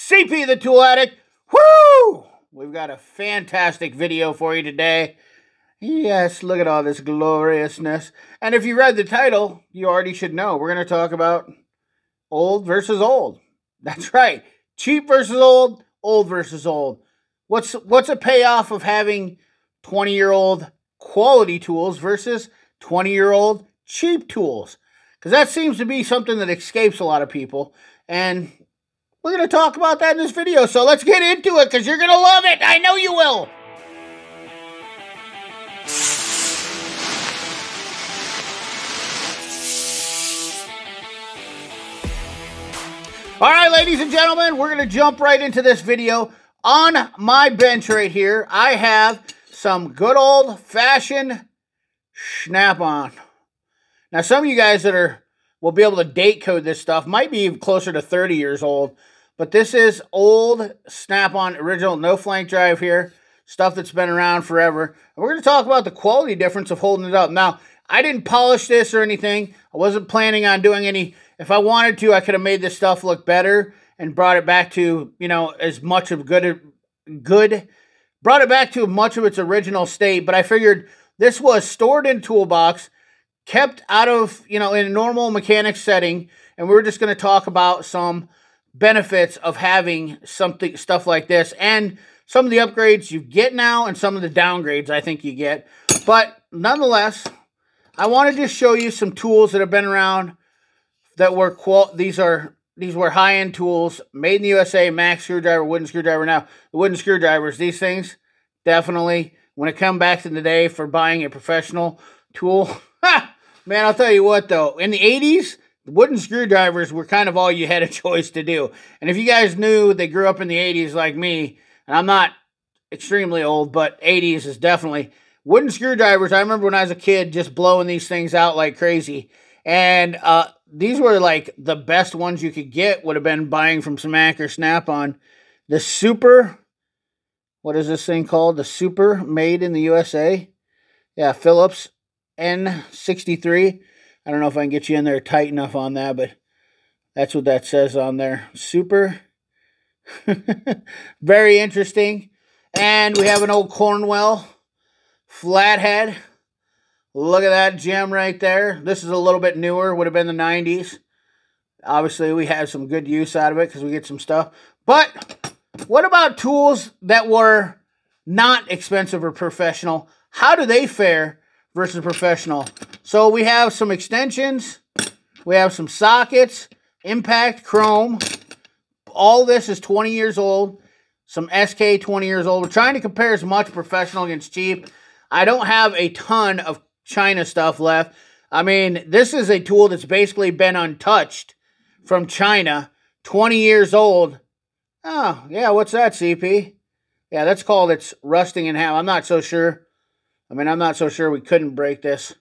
CP the Tool Addict. Woo! We've got a fantastic video for you today. Yes, look at all this gloriousness. And if you read the title, you already should know. We're going to talk about old versus old. That's right. Cheap versus old, old versus old. What's a payoff of having 20-year-old quality tools versus 20-year-old cheap tools? Because that seems to be something that escapes a lot of people. And we're going to talk about that in this video. So let's get into it because you're going to love it. I know you will. All right, ladies and gentlemen, we're going to jump right into this video. On my bench right here, I have some good old-fashioned Snap-on. Now, some of you guys that will be able to date code this stuff might be even closer to 30 years old, but this is old Snap-on original, no flank drive here, stuff that's been around forever. And we're going to talk about the quality difference of holding it up. Now, I didn't polish this or anything. I wasn't planning on doing any. If I wanted to, I could have made this stuff look better and brought it back to, as much of brought it back to much of its original state. But I figured this was stored in toolbox, kept out of, in a normal mechanics setting. And we were just going to talk about some benefits of having stuff like this and some of the upgrades you get now and some of the downgrades I think you get. But nonetheless, I wanted to show you some tools that have been around that were these were high-end tools, made in the USA, Max screwdriver, wooden screwdriver. Now, the wooden screwdrivers, these things, definitely, when it comes back to the day for buying a professional tool, man, I'll tell you what, though, in the 80s, the wooden screwdrivers were kind of all you had a choice to do. And if you guys knew they grew up in the 80s like me, and I'm not extremely old, but 80s is definitely, wooden screwdrivers, I remember when I was a kid just blowing these things out like crazy. And these were like the best ones you could get, would have been buying from Smack or Snap-on. The Super, what is this thing called? The Super, made in the USA. Yeah, Phillips N63. I don't know if I can get you in there tight enough on that, but that's what that says on there. Super. Very interesting. And we have an old Cornwell flathead. Look at that gem right there. This is a little bit newer. Would have been the 90s. Obviously, we have some good use out of it because we get some stuff. But what about tools that were not expensive or professional? How do they fare versus professional? So we have some extensions. We have some sockets. Impact, chrome. All this is 20 years old. Some SK 20 years old. We're trying to compare as much professional against cheap. I don't have a ton of China stuff left. I mean, this is a tool that's basically been untouched from China, 20 years old. Oh, yeah, what's that, CP? Yeah, that's called it's rusting in half. I'm not so sure. I mean, I'm not so sure we couldn't break this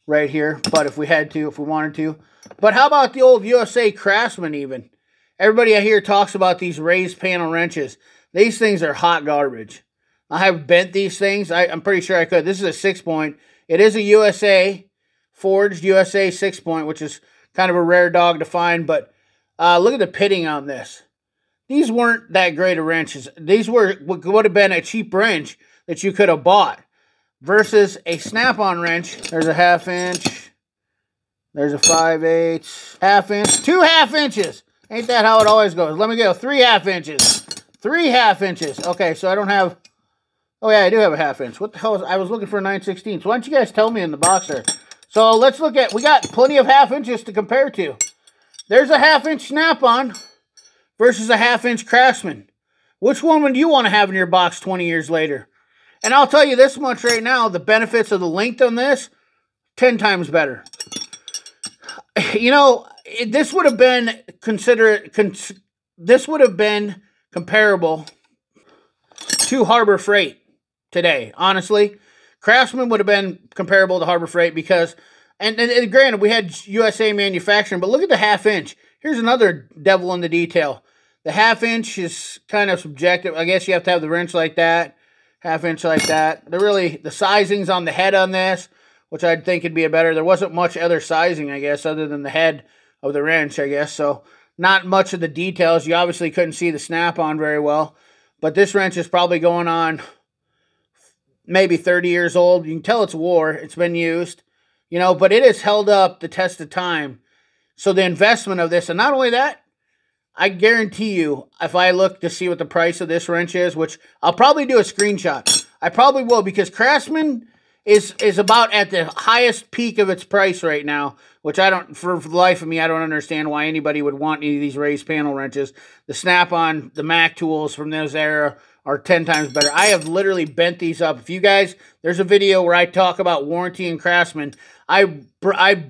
right here, but if we had to, if we wanted to. But how about the old USA Craftsman even? Everybody I hear talks about these raised panel wrenches. These things are hot garbage. I have bent these things. I'm pretty sure I could. This is a 6-point. It is a USA, forged USA 6-point, which is kind of a rare dog to find. But look at the pitting on this. These weren't that great of wrenches. These would have been a cheap wrench that you could have bought. Versus a Snap-on wrench. There's a 1/2 inch. There's a 5/8, 1/2 inch. 2 1/2 inches. Ain't that how it always goes? Let me go. 3 1/2 inches. 3 1/2 inches. Okay, so I don't have... Oh, yeah, I do have a 1/2 inch. What the hell I was looking for a 9/16. So why don't you guys tell me in the box there? So let's look at... We got plenty of 1/2 inches to compare to. There's a 1/2 inch Snap-on versus a 1/2 inch Craftsman. Which one would you want to have in your box 20 years later? And I'll tell you this much right now. The benefits of the length on this, 10 times better. This would have been this would have been comparable to Harbor Freight today, honestly. Craftsman would have been comparable to Harbor Freight because, and granted, we had USA manufacturing, but look at the 1/2 inch. Here's another devil in the detail. The 1/2 inch is kind of subjective. I guess you have to have the wrench like that, 1/2 inch like that. The sizings on the head on this, which I'd think would be a better. There wasn't much other sizing, I guess, other than the head of the wrench, I guess. So not much of the details. You obviously couldn't see the snap-on very well. But this wrench is probably going on maybe 30 years old. You can tell it's wore. It's been used. You know, but it has held up the test of time. So the investment of this, and not only that, I guarantee you, if I look to see what the price of this wrench is, which I'll probably do a screenshot. I probably will, because Craftsman is about at the highest peak of its price right now, which I don't, for the life of me, I don't understand why anybody would want any of these raised panel wrenches. The Snap-on, the Mac tools from those era are 10 times better. I have literally bent these up. If you guys, there's a video where I talk about warranty and Craftsman. I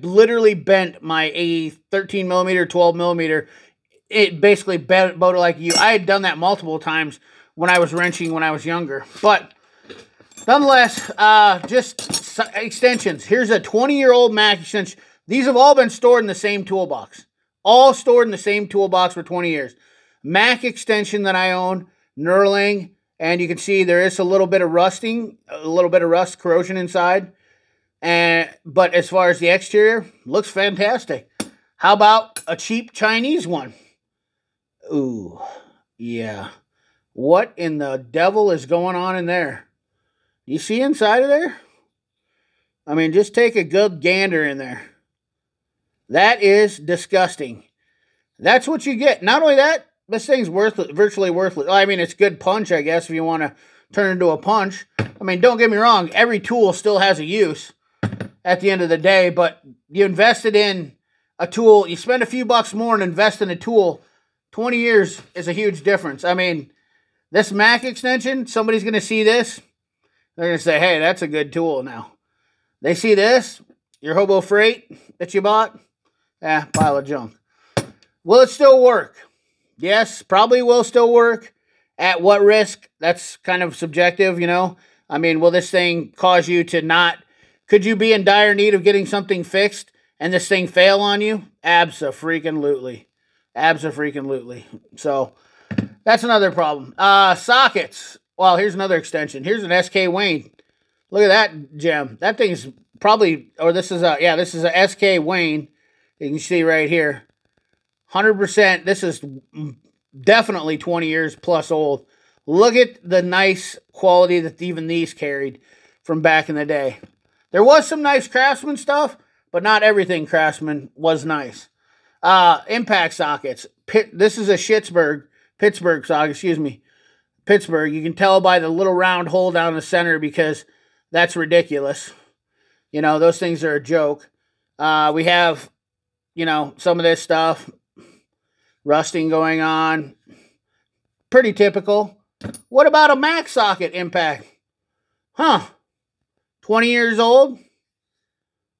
literally bent my a 13 millimeter, 12 millimeter. It basically bent like you. I had done that multiple times when I was wrenching when I was younger. But nonetheless, just extensions. Here's a 20-year-old Mac extension. These have all been stored in the same toolbox. All stored in the same toolbox for 20 years. Mac extension that I own, knurling, and you can see there is a little bit of rusting, a little bit of rust corrosion inside. But as far as the exterior, looks fantastic. How about a cheap Chinese one? Ooh, yeah. What in the devil is going on in there? You see inside of there? I mean, just take a good gander in there. That is disgusting. That's what you get. Not only that, this thing's worthless, virtually worthless. I mean, it's good punch, I guess, if you want to turn it into a punch. I mean, don't get me wrong. Every tool still has a use at the end of the day, but you invested in a tool. You spend a few bucks more and invest in a tool. 20 years is a huge difference. I mean, this Mac extension, somebody's going to see this. They're going to say, hey, that's a good tool now. They see this, your Hobo Freight that you bought, pile of junk. Will it still work? Yes, probably will still work. At what risk? That's kind of subjective, you know. I mean, will this thing cause you to not... Could you be in dire need of getting something fixed and this thing fail on you? Abso-freaking-lutely. Abso-freaking-lutely. So, that's another problem. Sockets. Well, here's another extension. Here's an SK Wayne. Look at that gem. That thing's probably... Or this is a... Yeah, this is a SK Wayne. You can see right here. 100%. This is definitely 20 years plus old. Look at the nice quality that even these carried from back in the day. There was some nice Craftsman stuff, but not everything Craftsman was nice. Impact sockets. This is a Pittsburgh socket, excuse me. Pittsburgh. You can tell by the little round hole down the center because that's ridiculous. You know, those things are a joke. We have, you know, some of this stuff. Rusting going on. Pretty typical. What about a Mac socket impact? Huh. 20 years old.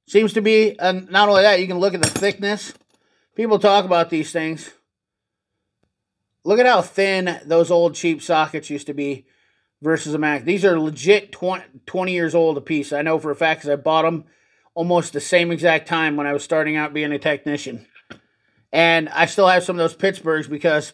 Seems to be, not only that, you can look at the thickness. People talk about these things. Look at how thin those old cheap sockets used to be versus a Mac. These are legit 20 years old a piece. I know for a fact because I bought them almost the same exact time when I was starting out being a technician. And I still have some of those Pittsburghs because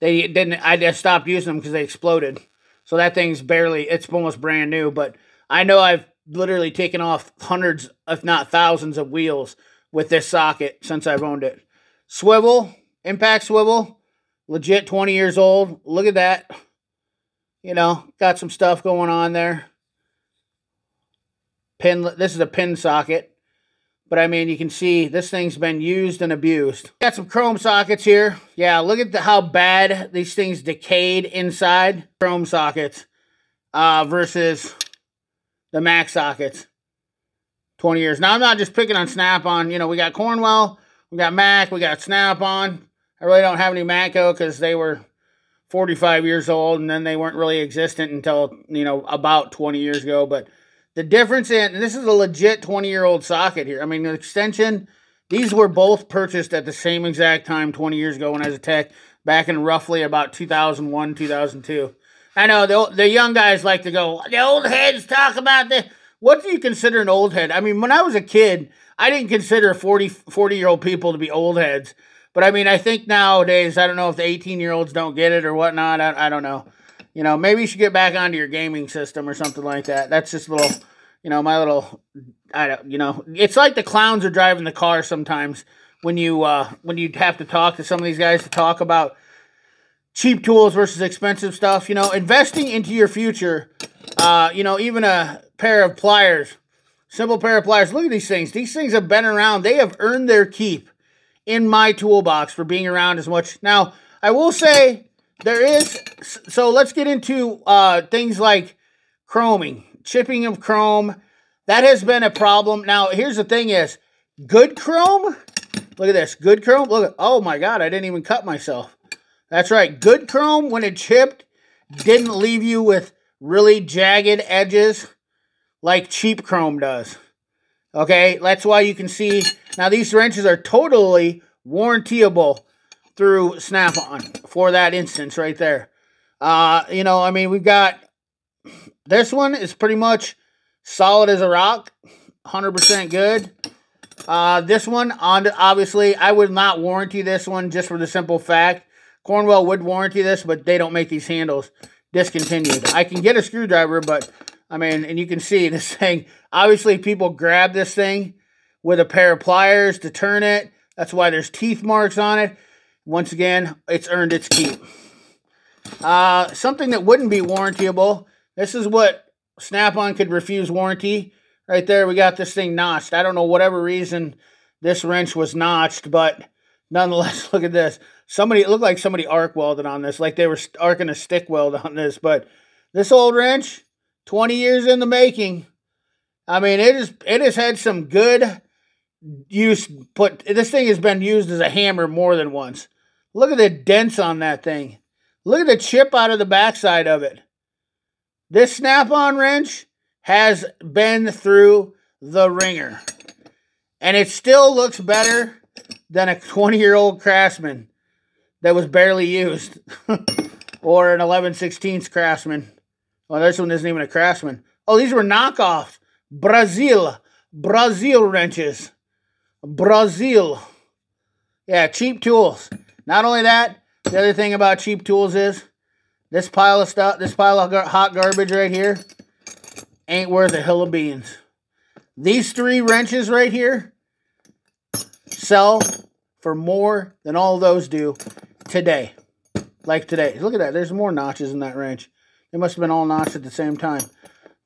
they didn't. I just stopped using them because they exploded. So that thing's barely. It's almost brand new. But I know I've literally taken off hundreds, if not thousands, of wheels with this socket since I've owned it. Swivel, impact swivel, legit 20 years old. Look at that. You know, got some stuff going on there. Pin. This is a pin socket. But, I mean, you can see this thing's been used and abused. Got some chrome sockets here. Yeah, look at how bad these things decayed inside. Chrome sockets versus the Mac sockets. 20 years. Now, I'm not just picking on Snap-on. You know, we got Cornwell, we got Mac, we got Snap-on. I really don't have any Matco because they were 45 years old, and then they weren't really existent until, you know, about 20 years ago. But the difference in, and this is a legit 20-year-old socket here. I mean, the extension, these were both purchased at the same exact time 20 years ago when I was a tech, back in roughly about 2001, 2002. I know the young guys like to go, the old heads talk about this. What do you consider an old head? I mean, when I was a kid, I didn't consider 40-year-old people to be old heads. But, I mean, I think nowadays, I don't know if the 18-year-olds don't get it or whatnot. I don't know. You know, maybe you should get back onto your gaming system or something like that. That's just a little, you know, my little, you know, it's like the clowns are driving the car sometimes when you have to talk to some of these guys to talk about cheap tools versus expensive stuff. You know, investing into your future. You know, even a pair of pliers, simple pair of pliers. Look at these things. These things have been around. They have earned their keep in my toolbox for being around as much. Now, I will say there is, so let's get into things like chroming, chipping of chrome. That has been a problem. Now, here's the thing is, good chrome, look at this, good chrome, look, oh my God, I didn't even cut myself. That's right, good chrome, when it chipped, didn't leave you with really jagged edges like cheap chrome does. Okay, that's why you can see, now these wrenches are totally warrantyable through Snap-on for that instance right there. You know, I mean, we've got, this one is pretty much solid as a rock, 100% good. This one, obviously, I would not warranty this one just for the simple fact, Cornwell would warranty this, but they don't make these handles. Discontinued. I can get a screwdriver, but I mean, and you can see this thing, obviously people grab this thing with a pair of pliers to turn it. That's why there's teeth marks on it. Once again, it's earned its keep. Something that wouldn't be warrantyable, this is what Snap-on could refuse warranty. Right there, we got this thing notched. I don't know whatever reason this wrench was notched, but nonetheless, look at this. It looked like somebody arc welded on this, like they were arcing a stick weld on this. But this old wrench, 20 years in the making. I mean, it has had some good use. This thing has been used as a hammer more than once. Look at the dents on that thing. Look at the chip out of the backside of it. This Snap-on wrench has been through the ringer. And it still looks better than a 20-year-old Craftsman that was barely used. Or an 11/16 Craftsman. Well, this one isn't even a Craftsman. Oh, these were knockoffs. Brazil wrenches. Brazil. Yeah, cheap tools. Not only that, the other thing about cheap tools is this pile of stuff, this pile of hot garbage right here ain't worth a hill of beans. These 3 wrenches right here sell for more than all of those do today. Like today. Look at that. There's more notches in that wrench. They must have been all notched at the same time.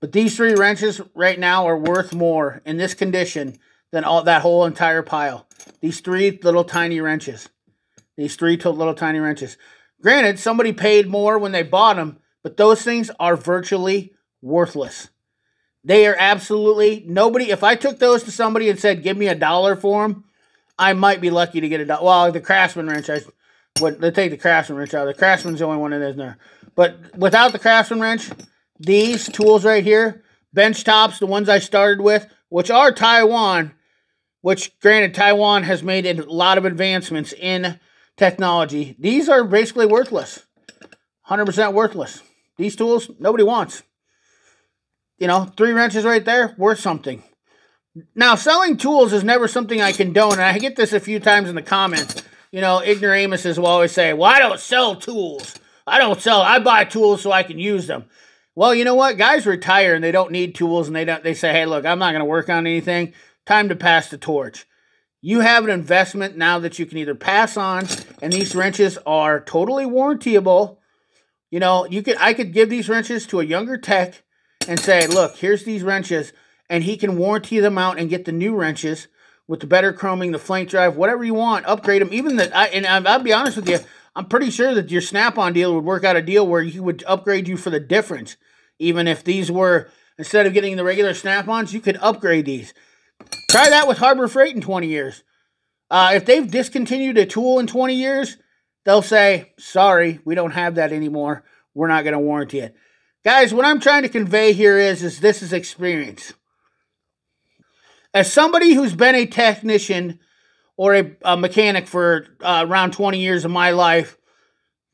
But these 3 wrenches right now are worth more in this condition than all that whole entire pile. These 3 little tiny wrenches. These 3 little tiny wrenches. Granted, somebody paid more when they bought them, but those things are virtually worthless. They are absolutely, nobody, if I took those to somebody and said, give me $1 for them, I might be lucky to get $1. Well, the Craftsman wrench, they take the Craftsman wrench out. The Craftsman's the only one that is there. But without the Craftsman wrench, these tools right here, bench tops, the ones I started with, which are Taiwan, which granted Taiwan has made a lot of advancements in technology. These are basically worthless. 100% worthless. These tools, nobody wants. You know, 3 wrenches right there, worth something. Now, selling tools is never something I condone, and I get this a few times in the comments. You know, ignoramuses will always say, well, I don't sell tools. I buy tools so I can use them. Well, you know what? Guys retire and they don't need tools, and they say, hey, look, I'm not going to work on anything. Time to pass the torch. You have an investment now that you can either pass on, and these wrenches are totally warrantyable. You know, I could give these wrenches to a younger tech and say, look, here's these wrenches, and he can warranty them out and get the new wrenches with the better chroming, the flank drive, whatever you want, upgrade them. Even I'll be honest with you, I'm pretty sure that your Snap-on dealer would work out a deal where he would upgrade you for the difference. Even if these were, instead of getting the regular Snap-ons, you could upgrade these. Try that with Harbor Freight in 20 years. If they've discontinued a tool in 20 years, they'll say, sorry, we don't have that anymore. We're not going to warranty it. Guys, what I'm trying to convey here is this is experience. As somebody who's been a technician or a mechanic for around 20 years of my life,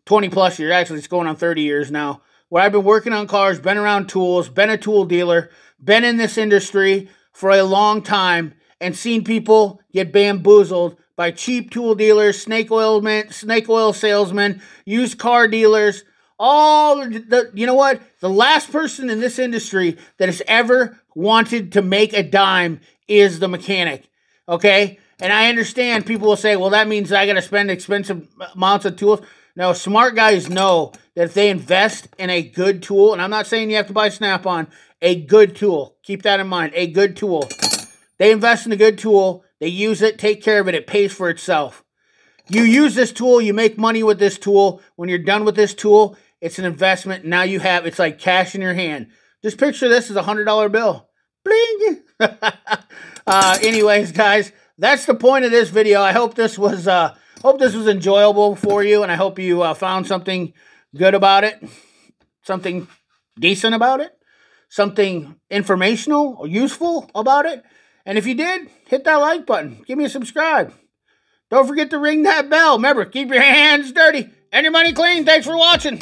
20 plus years, actually it's going on 30 years now, where I've been working on cars, been around tools, been a tool dealer, been in this industry for a long time, and seen people get bamboozled by cheap tool dealers, snake oil salesmen, used car dealers, you know what? The last person in this industry that has ever wanted to make a dime is the mechanic, okay? And I understand people will say, well, that means I got to spend expensive amounts of tools. No, smart guys know that if they invest in a good tool, and I'm not saying you have to buy Snap-on, a good tool. Keep that in mind, a good tool. They invest in a good tool. They use it, take care of it. It pays for itself. You use this tool, you make money with this tool. When you're done with this tool, it's an investment. Now you have, it's like cash in your hand. Just picture this as a $100 bill. Bling! Anyways, guys, that's the point of this video. I hope this was enjoyable for you, and I hope you found something good about it, something decent about it, something informational or useful about it. And if you did, hit that like button. Give me a subscribe. Don't forget to ring that bell. Remember, keep your hands dirty and your money clean. Thanks for watching.